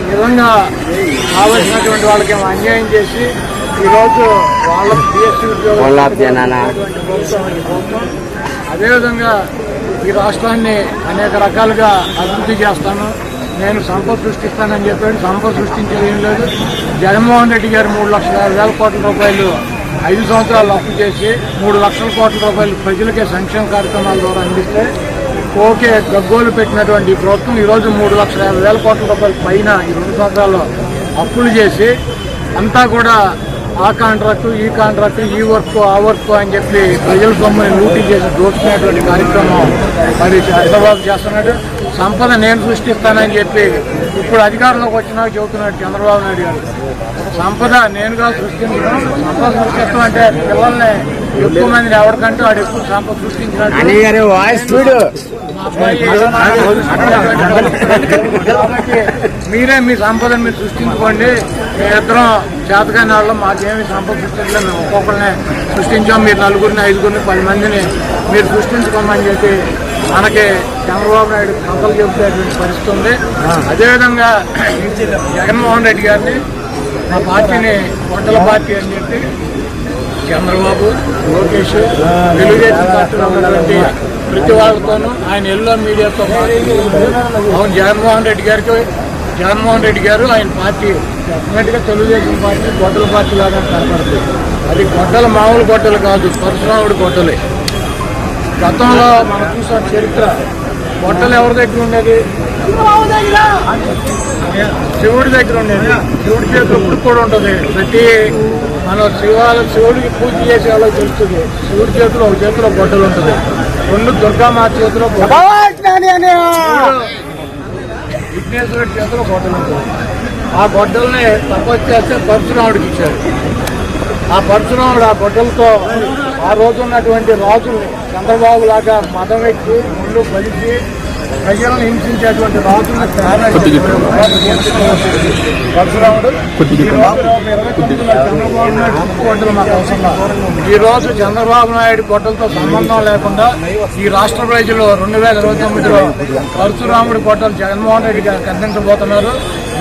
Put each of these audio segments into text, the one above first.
నిజంగా కావలసినటువంటి వాళ్ళకి అన్యాయం చేసి ఈరోజు వాళ్ళ పిఎస్సీ అదేవిధంగా ఈ రాష్ట్రాన్ని అనేక రకాలుగా అభివృద్ధి చేస్తాను, నేను సంపద సృష్టిస్తానని చెప్పాడు. సంపద సృష్టించేది ఏం లేదు. జగన్మోహన్ రెడ్డి గారు 3,50,000 కోట్ల రూపాయలు 5 సంవత్సరాలు అప్పు చేసి 3 లక్షల కోట్ల రూపాయలు ప్రజలకే సంక్షేమ కార్యక్రమాల ద్వారా అందిస్తే ఓకే గగ్గోలు పెట్టినటువంటి ప్రభుత్వం ఈరోజు 3,50,000 కోట్ల రూపాయల పైన ఈ 2 సంవత్సరాల్లో అప్పులు చేసి అంతా కూడా ఆ కాంట్రాక్టు ఈ కాంట్రాక్టు ఈ వర్క్ ఆ వర్క్ అని చెప్పి ప్రజల సొమ్ముని లూటీ చేసి దోచుకునేటువంటి కార్యక్రమం మరి చంద్రబాబు చేస్తున్నాడు. సంపద నేను సృష్టిస్తానని చెప్పి ఇప్పుడు అధికారంలోకి వచ్చినాక చెబుతున్నాడు చంద్రబాబు నాయుడు గారు. సంపద నేనుగా సృష్టించడం, సంపద సృష్టిస్తాం అంటే పిల్లల్ని ఎక్కువ మందిని ఎవరికంటే వాడు ఎక్కువ సంపద సృష్టించినట్టు కాబట్టి మీరే మీ సంపదను మీరు సృష్టించుకోండి. మేమిద్దరం చేతకాని వాళ్ళు మాకేమి సంపద సృష్టించలేదు, మేము ఒక్కొక్కరిని సృష్టించాం, మీరు 4గురిని 5గురిని 10 మందిని మీరు సృష్టించుకోమని చెప్పి మనకి చంద్రబాబు నాయుడు కథలు చెబుతున్నటువంటి పరిస్థితి ఉంది. అదేవిధంగా జగన్మోహన్ రెడ్డి గారిని మా పార్టీని వంటల పార్టీ అని చెప్పి చంద్రబాబు, లోకేష్, తెలుగుదేశం పార్టీలో ఉన్నటువంటి ప్రతి వాళ్ళతోనూ ఆయన ఎల్లో మీడియాతో అవును జగన్మోహన్ రెడ్డి గారు ఆయన పార్టీ డెఫినెట్గా తెలుగుదేశం పార్టీ గొడ్డల పార్టీ లాగా కనపడుతుంది. అది గొడ్డలు మామూలు గొడ్డలు కాదు, పరశురాముడి గొడ్డలే. గతంలో మనం చూసిన చరిత్ర గొడ్డలు ఎవరి దగ్గర ఉండేది? శివుడి దగ్గర ఉండేది. శివుడి చేతిలో ఇప్పుడు కూడా ఉంటుంది. ప్రతి మన శివుడికి పూజ చేసే వాళ్ళకి తెలుస్తుంది. శివుడి చేతిలో ఒక చేతిలో గొడ్డలు ఉంటుంది, 2 దుర్గామాత చేతిలో విఘ్నేశ్వరుడి చేతిలో గొడ్డలు ఉంటుంది. ఆ గొడ్డల్ని తపస్సు చేస్తే పరశురాముడికి ఇచ్చారు. ఆ పరశురాముడు ఆ గొడ్డలతో ఆ రోజు ఉన్నటువంటి రాజుల్ని చంద్రబాబు లాగా మదం ఎక్కి ముళ్ళు బలిసి ప్రజలను హింసించేటువంటి రాజుల్ని పరశురాముడు చంద్రబాబు నాయుడు గొడ్డలు మాకు అవసరం. ఈ రోజు చంద్రబాబు నాయుడు గొడ్డలతో సంబంధం లేకుండా ఈ రాష్ట్ర ప్రజలు 2029లో పరశురాముడి గొడ్డలు జగన్మోహన్ రెడ్డి గారికి అందించబోతున్నారు.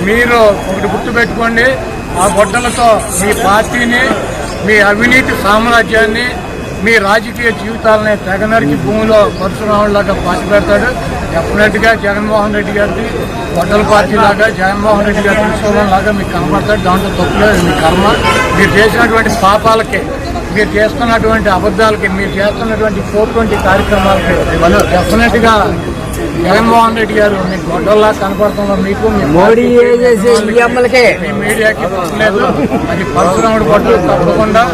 మీరు ఒకటి గుర్తుపెట్టుకోండి, ఆ గొడ్డలతో మీ పార్టీని, మీ అవినీతి సామ్రాజ్యాన్ని, మీ రాజకీయ జీవితాలని తెగనరికి భూమిలో పరశురాముడిలాగా పాతి పెడతాడు. డెఫినెట్గా జగన్మోహన్ రెడ్డి గారికి గొడ్డల పార్టీ లాగా, జగన్మోహన్ రెడ్డి గారి తీసుకోవడం లాగా మీకు కనపడతాడు. దాంట్లో తప్పులేదు, మీ కర్మ. మీరు చేసినటువంటి పాపాలకి, మీరు చేస్తున్నటువంటి అబద్ధాలకి, మీరు చేస్తున్నటువంటి 420 కార్యక్రమాలకి డెఫినెట్గా జగన్మోహన్ రెడ్డి గారు మీ గొడ్డల్లా కనపడుతున్నారు. మీకు మీ మీడియాకి లేదు. అది పరశురాముడి గొడ్డలు తప్పకుండా.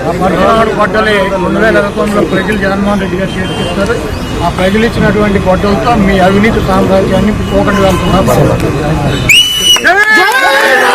ఆ పరశురాముడి గొడ్డలి 2029లో ప్రజలు జగన్మోహన్ రెడ్డి గారు చేతికిస్తారు. ఆ ప్రజలు ఇచ్చినటువంటి గొడ్డలతో మీ అవినీతి సామ్రాజ్యాన్ని పోకుండా వెళ్తున్నారు.